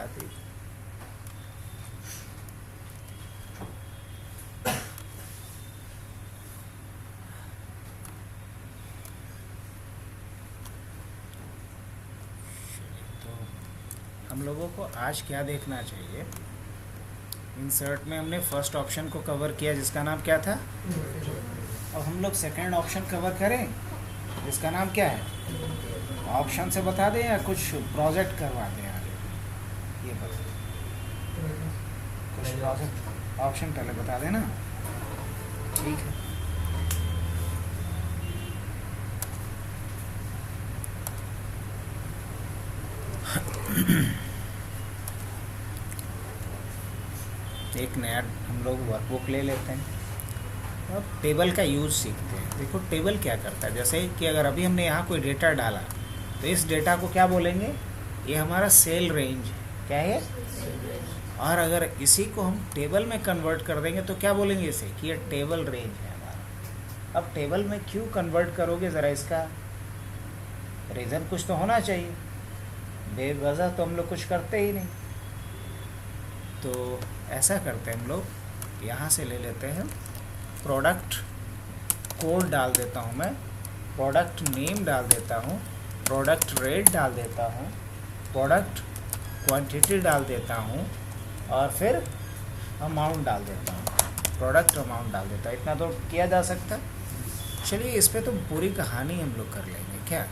बात ही। तो हम लोगों को आज क्या देखना चाहिए, इंसर्ट में हमने फर्स्ट ऑप्शन को कवर किया जिसका नाम क्या था। अब हम लोग सेकंड ऑप्शन कवर करें जिसका नाम क्या है। ऑप्शन से बता दें या कुछ प्रोजेक्ट करवा दें आगे, ये बता कुछ प्रोजेक्ट ऑप्शन पहले बता देना, ठीक है। एक नया हम लोग वर्कबुक ले लेते हैं, अब टेबल का यूज़ सीखते हैं। देखो टेबल क्या करता है, जैसे कि अगर अभी हमने यहाँ कोई डेटा डाला तो इस डेटा को क्या बोलेंगे, ये हमारा सेल रेंज क्या है। और अगर इसी को हम टेबल में कन्वर्ट कर देंगे तो क्या बोलेंगे इसे, कि ये टेबल रेंज है हमारा। अब टेबल में क्यों कन्वर्ट करोगे, ज़रा इसका रीज़न कुछ तो होना चाहिए, बेवजह तो हम लोग कुछ करते ही नहीं। तो ऐसा करते हैं हम लोग, यहाँ से ले लेते हैं प्रोडक्ट कोड डाल देता हूँ मैं, प्रोडक्ट नेम डाल देता हूँ, प्रोडक्ट रेट डाल देता हूँ, प्रोडक्ट क्वांटिटी डाल देता हूँ और फिर अमाउंट डाल देता हूँ, प्रोडक्ट अमाउंट डाल देता हूँ। इतना तो किया जा सकता है। चलिए इस पे तो पूरी कहानी हम लोग कर लेंगे क्या।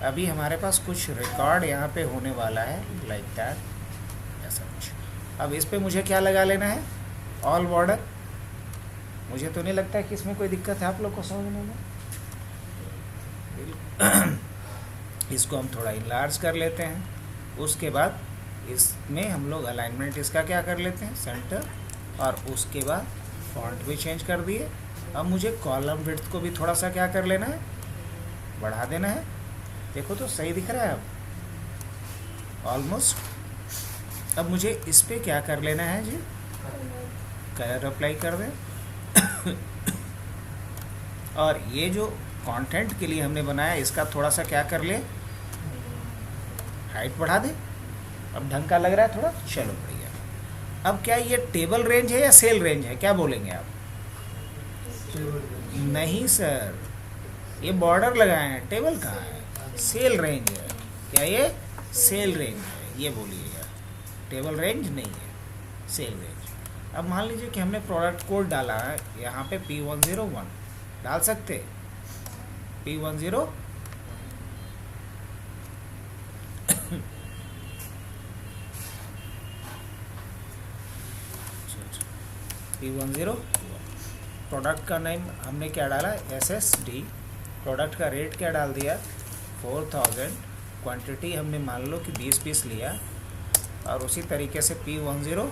अभी हमारे पास कुछ रिकॉर्ड यहाँ पे होने वाला है, लाइक दैट ऐसा कुछ। अब इस पे मुझे क्या लगा लेना है, ऑल बॉर्डर। मुझे तो नहीं लगता है कि इसमें कोई दिक्कत है आप लोग को समझने में। इसको हम थोड़ा इनलार्ज कर लेते हैं, उसके बाद इसमें हम लोग अलाइनमेंट इसका क्या कर लेते हैं, सेंटर, और उसके बाद फॉन्ट भी चेंज कर दिए। अब मुझे कॉलम विड्थ को भी थोड़ा सा क्या कर लेना है, बढ़ा देना है। देखो तो सही दिख रहा है अब ऑलमोस्ट। अब मुझे इस पे क्या कर लेना है जी, कलर अप्लाई कर दें। और ये जो कंटेंट के लिए हमने बनाया इसका थोड़ा सा क्या कर ले, हाइट बढ़ा दे। अब ढंग का लग रहा है थोड़ा, चलो बढ़िया। अब क्या ये टेबल रेंज है या सेल रेंज है, क्या बोलेंगे आप। नहीं सर, ये बॉर्डर लगाए हैं, टेबल कहाँ है, सेल रेंज है। क्या ये सेल रेंज है, ये बोलिएगा, टेबल रेंज नहीं है, सेल रेंज। अब मान लीजिए कि हमने प्रोडक्ट कोड डाला है यहाँ पे P101 डाल सकते, P10 P10 प्रोडक्ट का नेम हमने क्या डाला, SSD। प्रोडक्ट का रेट क्या डाल दिया, 4000। क्वांटिटी हमने मान लो कि 20 पीस लिया। और उसी तरीके से P102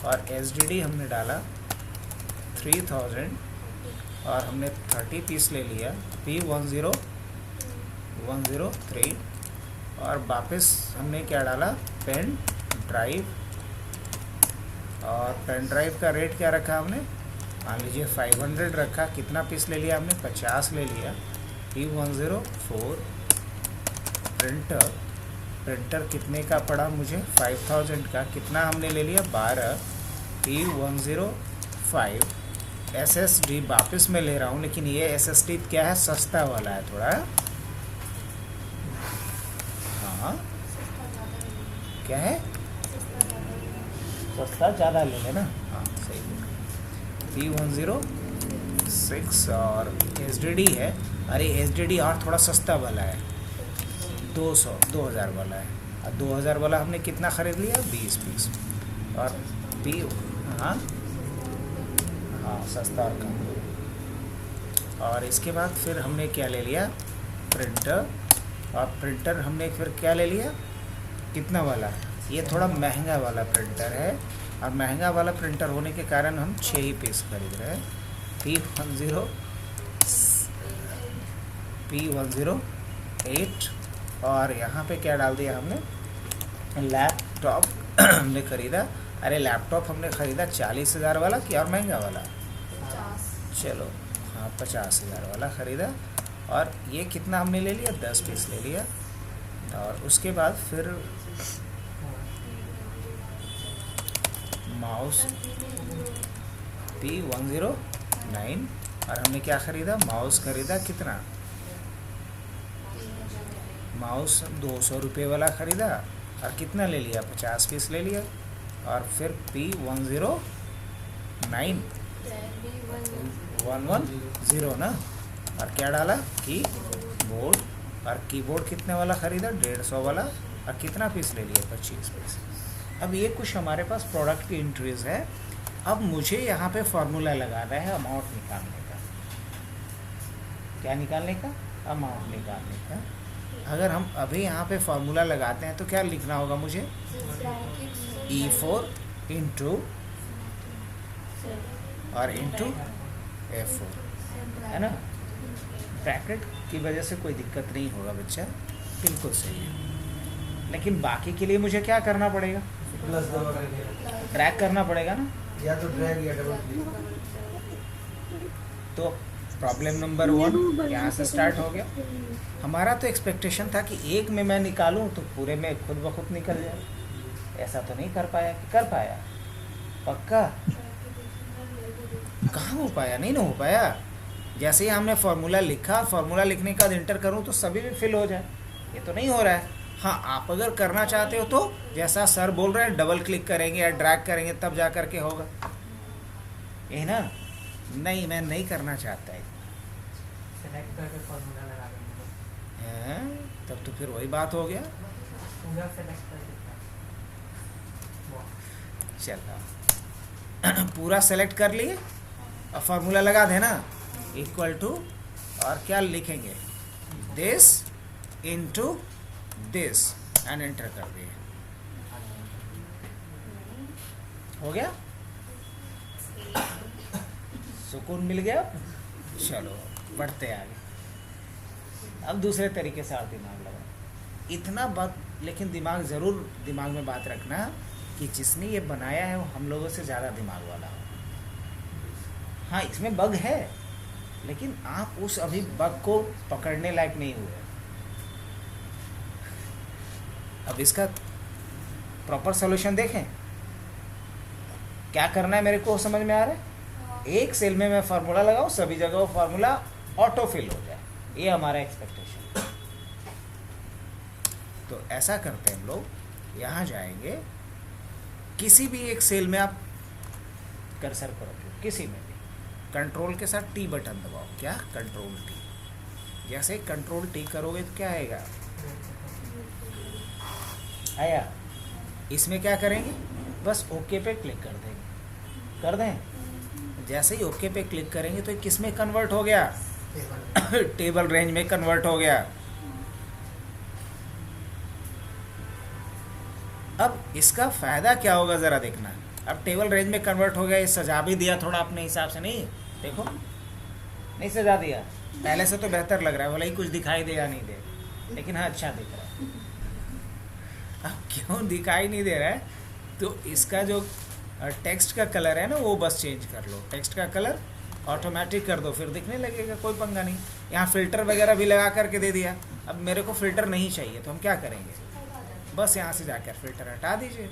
और SDD हमने डाला 3000 और हमने 30 पीस ले लिया, P103। और वापस हमने क्या डाला, पेन ड्राइव। और पेन ड्राइव का रेट क्या रखा हमने, मान लीजिए 500 रखा। कितना पीस ले लिया हमने, 50 ले लिया। P104 प्रिंटर कितने का पड़ा मुझे, 5000 का। कितना हमने ले लिया, 12। P105 SSD वापस मैं ले रहा हूँ, लेकिन ये SSD क्या है, सस्ता वाला है थोड़ा। हाँ क्या है, सस्ता ज़्यादा ले लेना, हाँ सही है। P106 और SDD है, अरे SDD और थोड़ा सस्ता वाला है, 2000 वाला है। और 2000 वाला हमने कितना ख़रीद लिया, 20 पीस। और हाँ सस्ता और कम। और इसके बाद फिर हमने क्या ले लिया, प्रिंटर। और प्रिंटर हमने फिर क्या ले लिया, कितना वाला, ये थोड़ा महंगा वाला प्रिंटर है। और महंगा वाला प्रिंटर होने के कारण हम 6 ही पीस खरीद रहे हैं। P108 और यहाँ पे क्या डाल दिया हमने, लैपटॉप हमने ख़रीदा। अरे लैपटॉप हमने ख़रीदा 40,000 वाला कि और महंगा वाला, 50। चलो हाँ 50,000 वाला ख़रीदा। और ये कितना हमने ले लिया, 10 पीस ले लिया। और उसके बाद फिर माउस P109, और हमने क्या ख़रीदा, माउस ख़रीदा कितना, माउस 200 रुपये वाला ख़रीदा और कितना ले लिया, 50 पीस ले लिया। और फिर P109 ना, और क्या डाला, कीबोर्ड, और कीबोर्ड कितने वाला ख़रीदा, 150 वाला, और कितना पीस ले लिया, 25 पीस। अब ये कुछ हमारे पास प्रोडक्ट की एंट्रीज है। अब मुझे यहाँ पे फॉर्मूला लगाना है अमाउंट निकालने का। क्या निकालने का, अमाउंट निकालने का। अगर हम अभी यहाँ पे फॉर्मूला लगाते हैं तो क्या लिखना होगा मुझे, E4 इंटू और इंटू F4, है ना। ब्रैकेट की वजह से कोई दिक्कत नहीं होगा बच्चा, बिल्कुल सही है। लेकिन बाकी के लिए मुझे क्या करना पड़ेगा, प्लस ड्रैग करना पड़ेगा ना, या तो ड्रैग या डबल क्लिक। तो प्रॉब्लम नंबर 1 यहाँ से स्टार्ट हो गया। हमारा तो एक्सपेक्टेशन था कि एक में मैं निकालूं तो पूरे में खुद ब खुद निकल जाए। ऐसा तो नहीं कर पाया, कि कर पाया, पक्का कहाँ हो पाया, नहीं ना हो पाया। जैसे ही हमने फार्मूला लिखा, फार्मूला लिखने के बाद इंटर करूँ तो सभी में फिल हो जाए, ये तो नहीं हो रहा है। हाँ, आप अगर करना चाहते हो तो जैसा सर बोल रहे हैं डबल क्लिक करेंगे या ड्रैग करेंगे तब जा कर के होगा, ये ना। नहीं, मैं नहीं करना चाहता है। सेलेक्ट करके फॉर्मूला लगा देंगे हैं? तब तो फिर वही बात हो गया। पूरा सेलेक्ट करके। चलो पूरा सेलेक्ट कर लिए और फार्मूला लगा देना, इक्वल टू, और क्या लिखेंगे, this into this, and enter कर दिए, हो गया, सुकून मिल गया। चलो बढ़ते आगे। अब दूसरे तरीके से आप दिमाग लगाओ, इतना बात, लेकिन दिमाग में बात रखना कि जिसने ये बनाया है वो हम लोगों से ज़्यादा दिमाग वाला हो। हाँ, इसमें बग है, लेकिन आप उस अभी बग को पकड़ने लायक नहीं हुए। अब इसका प्रॉपर सॉल्यूशन देखें, क्या करना है मेरे को समझ में आ रहा है। एक सेल में मैं फार्मूला लगाऊं, सभी जगह वो फार्मूला ऑटो फिल हो जाए, ये हमारा एक्सपेक्टेशन। तो ऐसा करते हैं हम लोग, यहाँ जाएंगे, किसी भी एक सेल में आप कर्सर को रखो, किसी में भी, कंट्रोल के साथ T बटन दबाओ, क्या, कंट्रोल T। जैसे कंट्रोल T करोगे तो क्या आएगा, आया। इसमें क्या करेंगे, बस ओके पे क्लिक कर देंगे, कर दें। जैसे ही ओके पे क्लिक करेंगे तो किस में कन्वर्ट हो गया, टेबल रेंज में कन्वर्ट हो गया। अब इसका फ़ायदा क्या होगा ज़रा देखना। अब टेबल रेंज में कन्वर्ट हो गया, ये सजा भी दिया थोड़ा अपने हिसाब से, नहीं देखो, नहीं सजा दिया, पहले से तो बेहतर लग रहा है, भले ही कुछ दिखाई दे या नहीं दे, लेकिन हाँ अच्छा दिख रहा है। अब क्यों दिखाई नहीं दे रहा है, तो इसका जो टेक्स्ट का कलर है ना, वो बस चेंज कर लो, टेक्स्ट का कलर ऑटोमेटिक कर दो, फिर दिखने लगेगा, कोई पंगा नहीं। यहाँ फ़िल्टर वगैरह भी लगा करके दे दिया। अब मेरे को फ़िल्टर नहीं चाहिए तो हम क्या करेंगे, बस यहाँ से जाकर फ़िल्टर हटा दीजिए,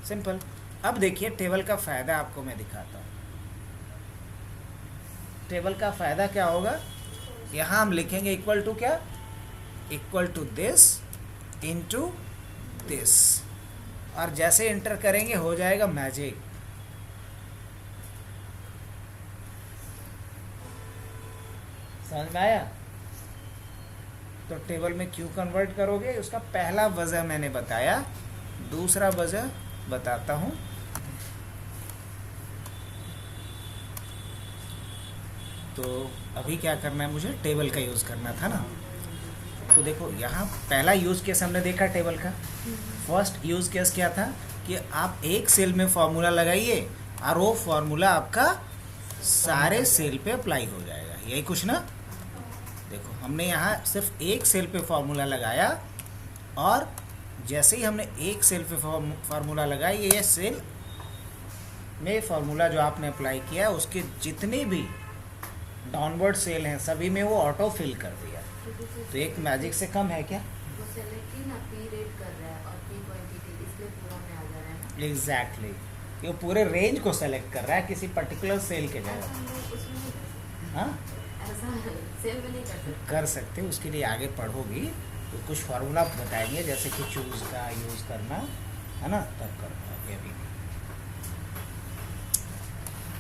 सिंपल। अब देखिए टेबल का फ़ायदा आपको मैं दिखाता हूँ। टेबल का फ़ायदा क्या होगा, यहाँ हम लिखेंगे इक्वल टू क्या, equal to this into this, और जैसे इंटर करेंगे हो जाएगा मैजिक। समझ में आया। तो टेबल में क्यों कन्वर्ट करोगे, उसका पहला वजह मैंने बताया, दूसरा वजह बताता हूँ। तो अभी क्या करना है, मुझे टेबल का यूज़ करना था ना। तो देखो यहाँ पहला यूज़ केस हमने देखा टेबल का। फर्स्ट यूज़ केस क्या था कि आप एक सेल में फॉर्मूला लगाइए और वो फॉर्मूला आपका सारे सेल पे अप्लाई हो जाएगा, यही कुछ ना। देखो हमने यहाँ सिर्फ एक सेल पे फार्मूला लगाया, और जैसे ही हमने एक सेल पे फार्मूला लगाई, ये सेल में फार्मूला जो आपने अप्लाई किया उसके जितने भी डाउनवर्ड सेल हैं सभी में वो ऑटो फिल कर दिया, तो एक मैजिक से कम है क्या? वो सेलेक्ट की ना पी रेट कर रहा है और पी क्वांटिटी, इसलिए पूरा में आ जा रहा है ना। एग्जैक्टली ये पूरे रेंज को सेलेक्ट कर रहा है किसी पर्टिकुलर सेल के ऐसा जगह। हम लोग उसमें नहीं कर सकते। हाँ ऐसा सेल में नहीं कर सकते। कर सकते, उसके लिए आगे पढ़ोगी तो कुछ फार्मूला बताएंगे, जैसे कि चूज़ का यूज़ करना है ना, तब कर पाओगे। अभी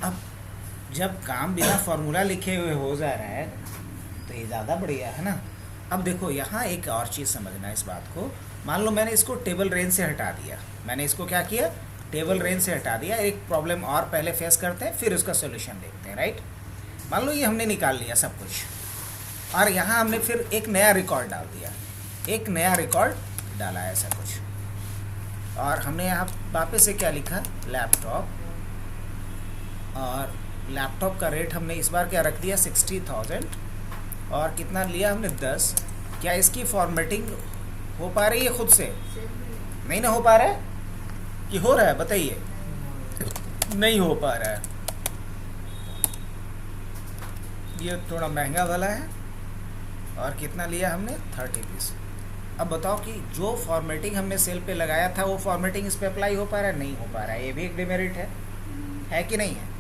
अब जब काम बिना फार्मूला लिखे हुए हो जा रहा है तो ये ज़्यादा बढ़िया है ना। अब देखो यहाँ एक और चीज़ समझना है इस बात को। मान लो मैंने इसको टेबल रेंज से हटा दिया, मैंने इसको क्या किया, टेबल रेंज से हटा दिया। एक प्रॉब्लम और पहले फेस करते हैं, फिर उसका सोल्यूशन देखते हैं, राइट। मान लो ये हमने निकाल लिया सब कुछ, और यहाँ हमने फिर एक नया रिकॉर्ड डाल दिया, एक नया रिकॉर्ड डाला ऐसा कुछ, और हमने यहाँ वापस से क्या लिखा, लैपटॉप, और लैपटॉप का रेट हमने इस बार क्या रख दिया 60,000, और कितना लिया हमने 10। क्या इसकी फॉर्मेटिंग हो पा रही है खुद से? सेल में नहीं ना हो पा रहा है कि हो रहा है, बताइए। नहीं हो पा रहा है, ये थोड़ा महंगा वाला है, और कितना लिया हमने 30 पीस। अब बताओ कि जो फॉर्मेटिंग हमने सेल पे लगाया था वो फॉर्मेटिंग इस पे अप्लाई हो पा रहा है? नहीं हो पा रहा है, ये भी एक डिमेरिट है कि नहीं है?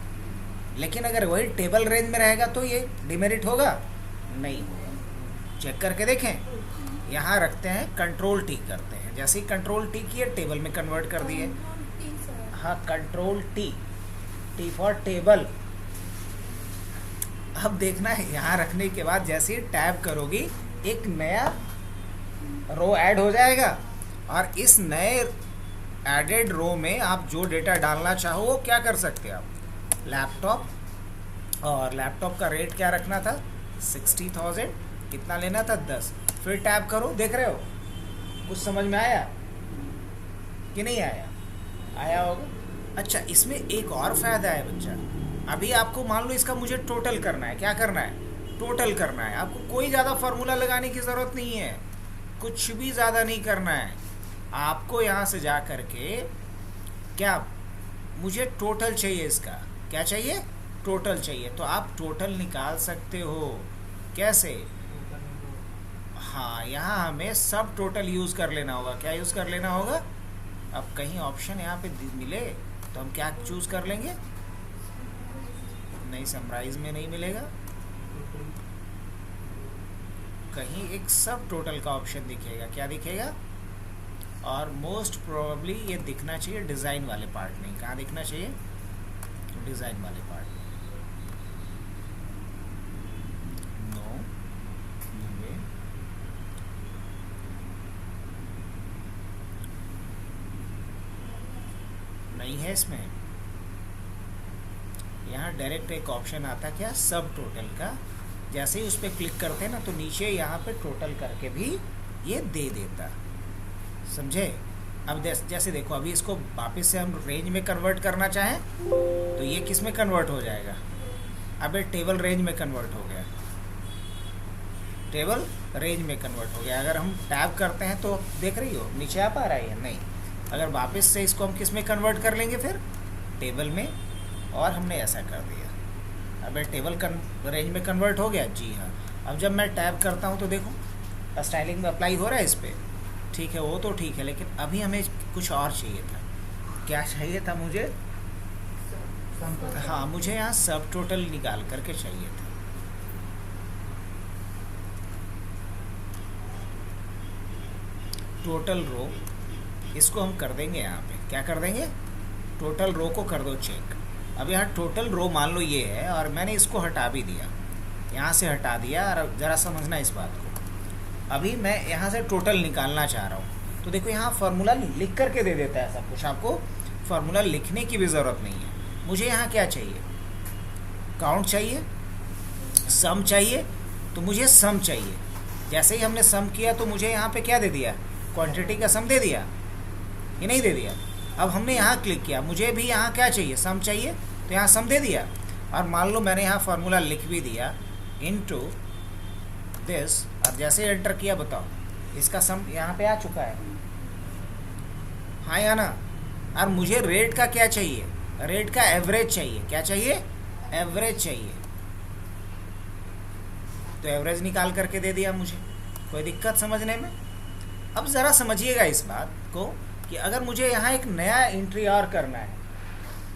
लेकिन अगर वही टेबल रेंज में रहेगा तो ये डिमेरिट होगा? नहीं होगा। चेक करके देखें, यहाँ रखते हैं, कंट्रोल टी करते हैं, जैसे ही कंट्रोल टी किए टेबल में कन्वर्ट कर दिए। हाँ control T, T for table. अब देखना है यहाँ रखने के बाद जैसे ही टैब करोगी एक नया रो ऐड हो जाएगा, और इस नए एडेड रो में आप जो डेटा डालना चाहो वो क्या कर सकते हैं आप, लैपटॉप, और लैपटॉप का रेट क्या रखना था 60,000, कितना लेना था 10। फिर टैब करो, देख रहे हो कुछ समझ में आया कि नहीं आया? आया होगा। अच्छा इसमें एक और फ़ायदा है बच्चा, अभी आपको मान लो इसका मुझे टोटल करना है, क्या करना है, टोटल करना है। आपको कोई ज़्यादा फार्मूला लगाने की ज़रूरत नहीं है, कुछ भी ज़्यादा नहीं करना है। आपको यहाँ से जा करके क्या, मुझे टोटल चाहिए, इसका क्या चाहिए, टोटल चाहिए, तो आप टोटल निकाल सकते हो। कैसे? हाँ यहाँ हमें सब टोटल यूज़ कर लेना होगा। क्या यूज़ कर लेना होगा? अब कहीं ऑप्शन यहाँ पे मिले तो हम क्या चूज़ कर लेंगे? नहीं, समराइज में नहीं मिलेगा, कहीं एक सब टोटल का ऑप्शन दिखेगा। क्या दिखेगा? और मोस्ट प्रोबेबली ये दिखना चाहिए डिज़ाइन वाले पार्ट में। कहाँ दिखना चाहिए? डिज़ाइन वाले पार्ट में। नो, नहीं है इसमें। यहाँ डायरेक्ट एक ऑप्शन आता क्या, सब टोटल का। जैसे ही उस पर क्लिक करते हैं ना तो नीचे यहाँ पे टोटल करके भी ये दे देता, समझे। अब जैसे देखो, अभी इसको वापस से हम रेंज में कन्वर्ट करना चाहें तो ये किस में कन्वर्ट हो जाएगा? अब ये टेबल रेंज में कन्वर्ट हो गया, टेबल रेंज में कन्वर्ट हो गया। अगर हम टैब करते हैं तो देख रही हो नीचे आ पा रहा है? नहीं। अगर वापस से इसको हम किस में कन्वर्ट कर लेंगे फिर? टेबल में, और हमने ऐसा कर दिया। अब ये टेबल रेंज में कन्वर्ट हो गया। जी हाँ। अब जब मैं टैब करता हूँ तो देखो स्टाइलिंग में अप्लाई हो रहा है इस पर, ठीक है, वो तो ठीक है, लेकिन अभी हमें कुछ और चाहिए था। क्या चाहिए था मुझे? हाँ, मुझे यहाँ सब टोटल निकाल करके चाहिए था। टोटल रो, इसको हम कर देंगे यहाँ पे, क्या कर देंगे, टोटल रो को कर दो चेक। अब यहाँ टोटल रो मान लो ये है, और मैंने इसको हटा भी दिया, यहाँ से हटा दिया। और ज़रा समझना इस बात को, अभी मैं यहाँ से टोटल निकालना चाह रहा हूँ तो देखो यहाँ फार्मूला लिख करके दे देता है सब कुछ, आपको फार्मूला लिखने की भी ज़रूरत नहीं है। मुझे यहाँ क्या चाहिए, काउंट चाहिए, सम चाहिए, तो मुझे सम चाहिए। जैसे ही हमने सम किया तो मुझे यहाँ पे क्या दे दिया, क्वांटिटी का सम दे दिया, ये नहीं दे दिया। अब हमने यहाँ क्लिक किया, मुझे भी यहाँ क्या चाहिए, सम चाहिए, तो यहाँ सम दे दिया। और मान लो मैंने यहाँ फार्मूला लिख भी दिया इनटू दिस, और जैसे एंटर किया बताओ इसका सम यहाँ पे आ चुका है, हाँ या ना। और मुझे रेट का क्या चाहिए, रेट का एवरेज चाहिए। क्या चाहिए? एवरेज चाहिए। तो एवरेज निकाल करके दे दिया मुझे। कोई दिक्कत समझने में? अब ज़रा समझिएगा इस बात को कि अगर मुझे यहाँ एक नया एंट्री और करना है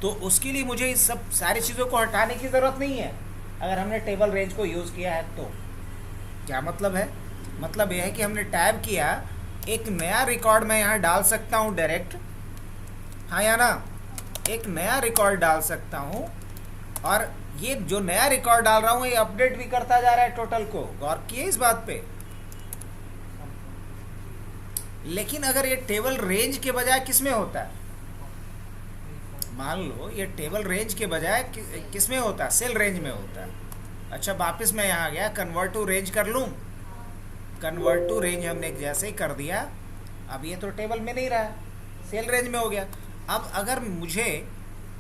तो उसके लिए मुझे इस सब सारी चीज़ों को हटाने की ज़रूरत नहीं है। अगर हमने टेबल रेंज को यूज़ किया है तो क्या मतलब है? मतलब यह है कि हमने टैब किया, एक नया रिकॉर्ड मैं यहाँ डाल सकता हूँ डायरेक्ट, हाँ या ना? एक नया रिकॉर्ड डाल सकता हूँ और ये जो नया रिकॉर्ड डाल रहा हूँ ये अपडेट भी करता जा रहा है टोटल को। गौर किए इस बात पे? लेकिन अगर ये टेबल रेंज के बजाय किस में होता है? मान लो ये टेबल रेंज के बजाय किस में होता है? सेल रेंज में होता है। अच्छा, वापस मैं यहाँ गया, कन्वर्ट टू रेंज कर लूँ। कन्वर्ट टू रेंज हमने जैसे ही कर दिया, अब ये तो टेबल में नहीं रहा, सेल रेंज में हो गया। अब अगर मुझे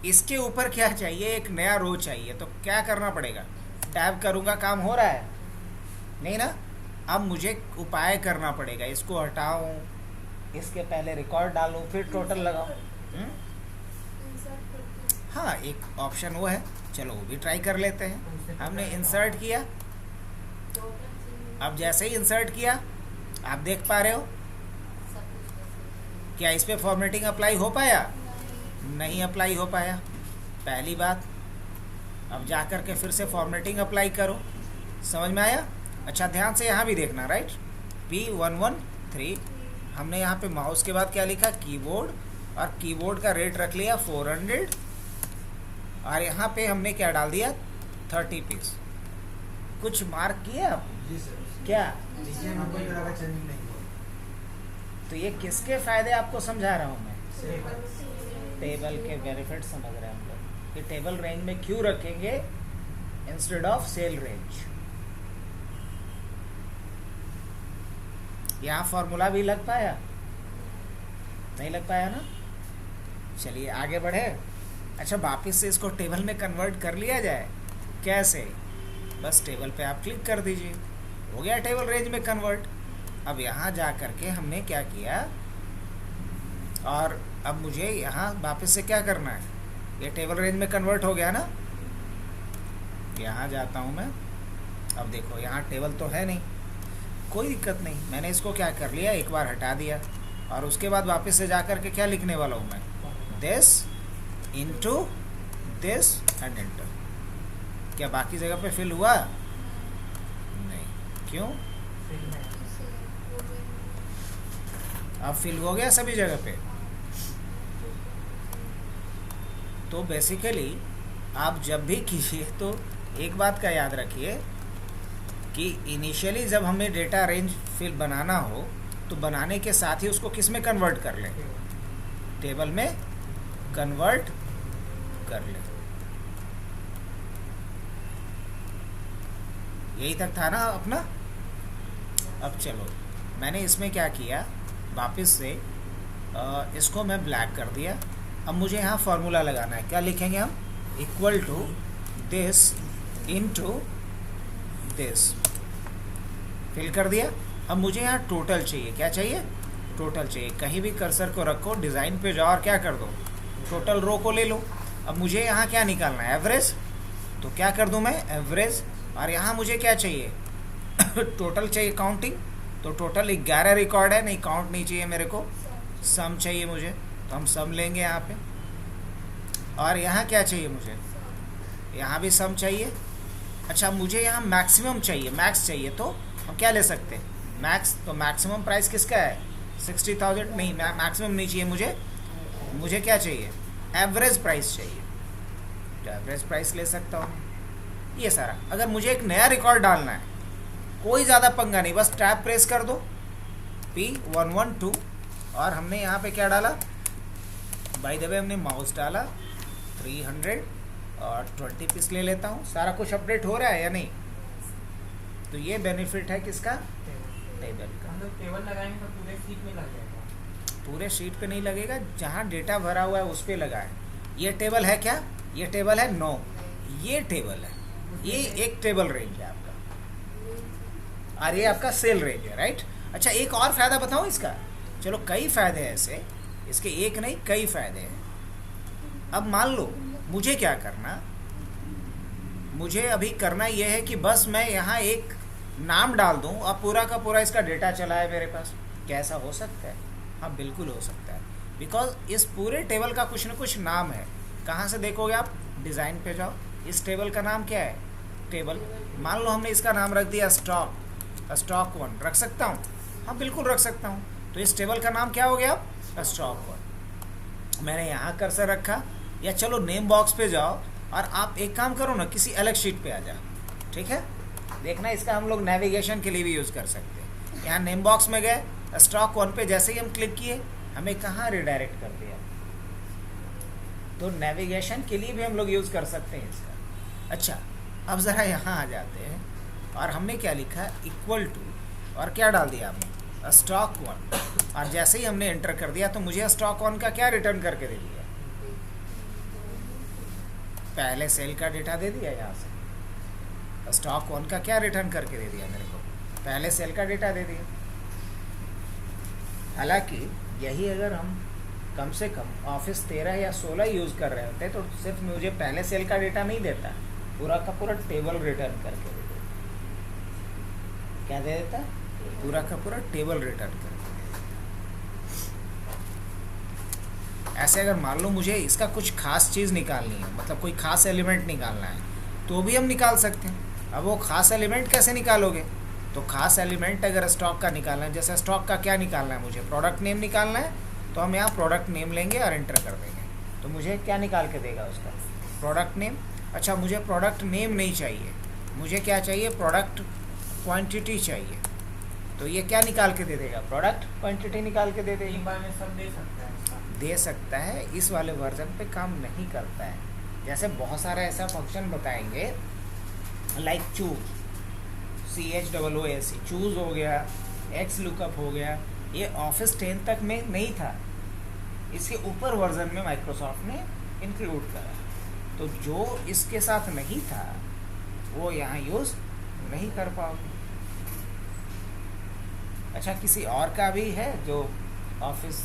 इसके ऊपर क्या चाहिए, एक नया रो चाहिए, तो क्या करना पड़ेगा? टैब करूँगा, काम हो रहा है नहीं ना? अब मुझे उपाय करना पड़ेगा, इसको हटाऊँ, इसके पहले रिकॉर्ड डालूँ, फिर टोटल लगाऊँ। हाँ, एक ऑप्शन वो है, चलो वो भी ट्राई कर लेते हैं। हमने इंसर्ट किया, अब जैसे ही इंसर्ट किया आप देख पा रहे हो क्या इस पे फॉर्मेटिंग अप्लाई हो पाया? नहीं अप्लाई हो पाया, पहली बात। अब जा कर के फिर से फॉर्मेटिंग अप्लाई करो, समझ में आया? अच्छा, ध्यान से यहाँ भी देखना, राइट? P113 हमने यहाँ पे माउस के बाद क्या लिखा? कीबोर्ड, और कीबोर्ड का रेट रख लिया 400, और यहाँ पे हमने क्या डाल दिया? 30 पीस। कुछ मार्क किया आप? जी सर। क्या? नीचे नंबर जो लगा चेंजिंग नहीं हुआ। तो ये किसके फायदे आपको समझा रहा हूँ मैं? सेव। टेबल के बेनिफिट समझ रहे हैं हम लोग कि टेबल रेंज में क्यों रखेंगे इंस्टेड ऑफ सेल रेंज। यहाँ फॉर्मूला भी लग पाया? नहीं लग पाया ना? चलिए आगे बढ़े। अच्छा, वापिस से इसको टेबल में कन्वर्ट कर लिया जाए। कैसे? बस टेबल पे आप क्लिक कर दीजिए, हो गया टेबल रेंज में कन्वर्ट। अब यहाँ जा करके हमने क्या किया, और अब मुझे यहाँ वापस से क्या करना है? ये टेबल रेंज में कन्वर्ट हो गया ना? यहाँ जाता हूँ मैं, अब देखो यहाँ टेबल तो है नहीं, कोई दिक्कत नहीं, मैंने इसको क्या कर लिया, एक बार हटा दिया, और उसके बाद वापस से जा करके क्या लिखने वाला हूँ मैं? This into this and enter. क्या बाकी जगह पे फिल हुआ? नहीं। क्यों? अब फिल हो गया सभी जगह पे। तो बेसिकली आप जब भी कीजिए तो एक बात का याद रखिए कि इनिशियली जब हमें डेटा रेंज फिल बनाना हो तो बनाने के साथ ही उसको किस में कन्वर्ट कर लें? टेबल में कन्वर्ट कर लें। यही तक था ना अपना? अब चलो, मैंने इसमें क्या किया, वापस से इसको मैं ब्लैक कर दिया। अब मुझे यहाँ फॉर्मूला लगाना है, क्या लिखेंगे हम? Equal to this into this. Fill कर दिया। अब मुझे यहाँ टोटल चाहिए, क्या चाहिए? टोटल चाहिए। कहीं भी कर्सर को रखो, डिज़ाइन पे जाओ और क्या कर दो? टोटल रो को ले लो। अब मुझे यहाँ क्या निकालना है? एवरेज। तो क्या कर दूँ मैं? एवरेज। और यहाँ मुझे क्या चाहिए? टोटल चाहिए, काउंटिंग। तो टोटल 11 रिकॉर्ड है, नहीं काउंट नहीं चाहिए मेरे को, सम चाहिए मुझे, तो हम सम लेंगे यहाँ पे। और यहाँ क्या चाहिए मुझे? यहाँ भी सम चाहिए। अच्छा, मुझे यहाँ मैक्सिमम चाहिए, मैक्स चाहिए, तो हम क्या ले सकते हैं? मैक्स। तो मैक्सिमम प्राइस किसका है? 60,000। नहीं, मैक्सिमम नहीं चाहिए मुझे क्या चाहिए? एवरेज प्राइस चाहिए, तो एवरेज प्राइस ले सकता हूँ। ये सारा। अगर मुझे एक नया रिकॉर्ड डालना है, कोई ज़्यादा पंगा नहीं, बस टैब प्रेस कर दो, P112, और हमने यहाँ पे क्या डाला? बाय द वे हमने माउस डाला 300 और 20 पीस ले लेता हूँ। सारा कुछ अपडेट हो रहा है या नहीं? तो ये बेनिफिट है किसका? टेबल का। हम लोग टेबल लगाएंगे तो पूरे शीट में लग जाएगा। पूरे शीट पे नहीं लगेगा, जहाँ डेटा भरा हुआ है उस पर लगाए। ये टेबल है क्या? ये टेबल है? नो, ये टेबल है। ये एक टेबल रेंज है आपका, और ये आपका सेल रेंज है, राइट? अच्छा, एक और फ़ायदा बताऊँ इसका? चलो, कई फ़ायदे हैं ऐसे, इसके एक नहीं कई फ़ायदे हैं। अब मान लो मुझे क्या करना, मुझे अभी करना यह है कि बस मैं यहाँ एक नाम डाल दूं और पूरा का पूरा इसका डेटा चला है मेरे पास, क्या ऐसा हो सकता है? हाँ बिल्कुल हो सकता है, बिकॉज इस पूरे टेबल का कुछ ना कुछ नाम है। कहाँ से देखोगे आप? डिज़ाइन पे जाओ, इस टेबल का नाम क्या है? टेबल। मान लो हमने इसका नाम रख दिया स्टॉक, स्टॉक 1 रख सकता हूँ? हाँ बिल्कुल रख सकता हूँ। तो इस टेबल का नाम क्या हो गया? स्टॉक 1। मैंने यहाँ कर्सर रखा, या चलो नेम बॉक्स पे जाओ और आप एक काम करो ना, किसी अलग शीट पे आ जाओ, ठीक है? देखना, इसका हम लोग नेविगेशन के लिए भी यूज़ कर सकते हैं। यहाँ नेम बॉक्स में गए, स्टॉक 1 पे जैसे ही हम क्लिक किए हमें कहाँ रिडायरेक्ट कर दिया। तो नेविगेशन के लिए भी हम लोग यूज़ कर सकते हैं इसका। अच्छा, अब ज़रा यहाँ आ जाते हैं और हमने क्या लिखा? इक्वल टू, और क्या डाल दिया हमने? स्टॉक 1। और जैसे ही हमने एंटर कर दिया तो मुझे स्टॉक 1 का क्या रिटर्न करके दे दिया? पहले सेल का डेटा दे दिया। यहाँ से स्टॉक 1 का क्या रिटर्न करके दे दिया मेरे को? पहले सेल का डेटा दे दिया। हालांकि यही अगर हम कम से कम ऑफिस 13 या 16 यूज़ कर रहे होते तो सिर्फ मुझे पहले सेल का डेटा नहीं देता, पूरा का पूरा टेबल रिटर्न करके दे देता। क्या दे देता? पूरा का पूरा टेबल रिटर्न करके दे देता। ऐसे अगर मान लो मुझे इसका कुछ खास चीज़ निकालनी है, मतलब कोई खास एलिमेंट निकालना है, तो भी हम निकाल सकते हैं। अब वो खास एलिमेंट कैसे निकालोगे? तो खास एलिमेंट अगर स्टॉक का निकालना है, जैसे स्टॉक का क्या निकालना है मुझे? प्रोडक्ट नेम निकालना है, तो हम यहाँ प्रोडक्ट नेम लेंगे और एंटर कर देंगे। तो मुझे क्या निकाल के देगा उसका? Product name. अच्छा, मुझे प्रोडक्ट नेम नहीं चाहिए, मुझे क्या चाहिए? प्रोडक्ट क्वांटिटी चाहिए। तो ये क्या निकाल के दे देगा? प्रोडक्ट क्वांटिटी निकाल के दे एक देगा। बार में सब दे सकता है इसका। दे सकता है, इस वाले वर्जन पे काम नहीं करता है। जैसे बहुत सारा ऐसा फंक्शन बताएंगे, लाइक चूज, CHOOS, चूज हो गया, एक्स लुकअप हो गया, ये ऑफिस 10 तक में नहीं था, इसके ऊपर वर्जन में माइक्रोसॉफ्ट ने इंक्लूड करा। तो जो इसके साथ नहीं था वो यहाँ यूज़ नहीं कर पाओगे। अच्छा, किसी और का भी है जो ऑफिस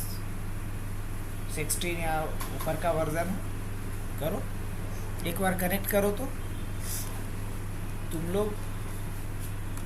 16 या ऊपर का वर्जन है? करो, एक बार कनेक्ट करो तो तुम लोग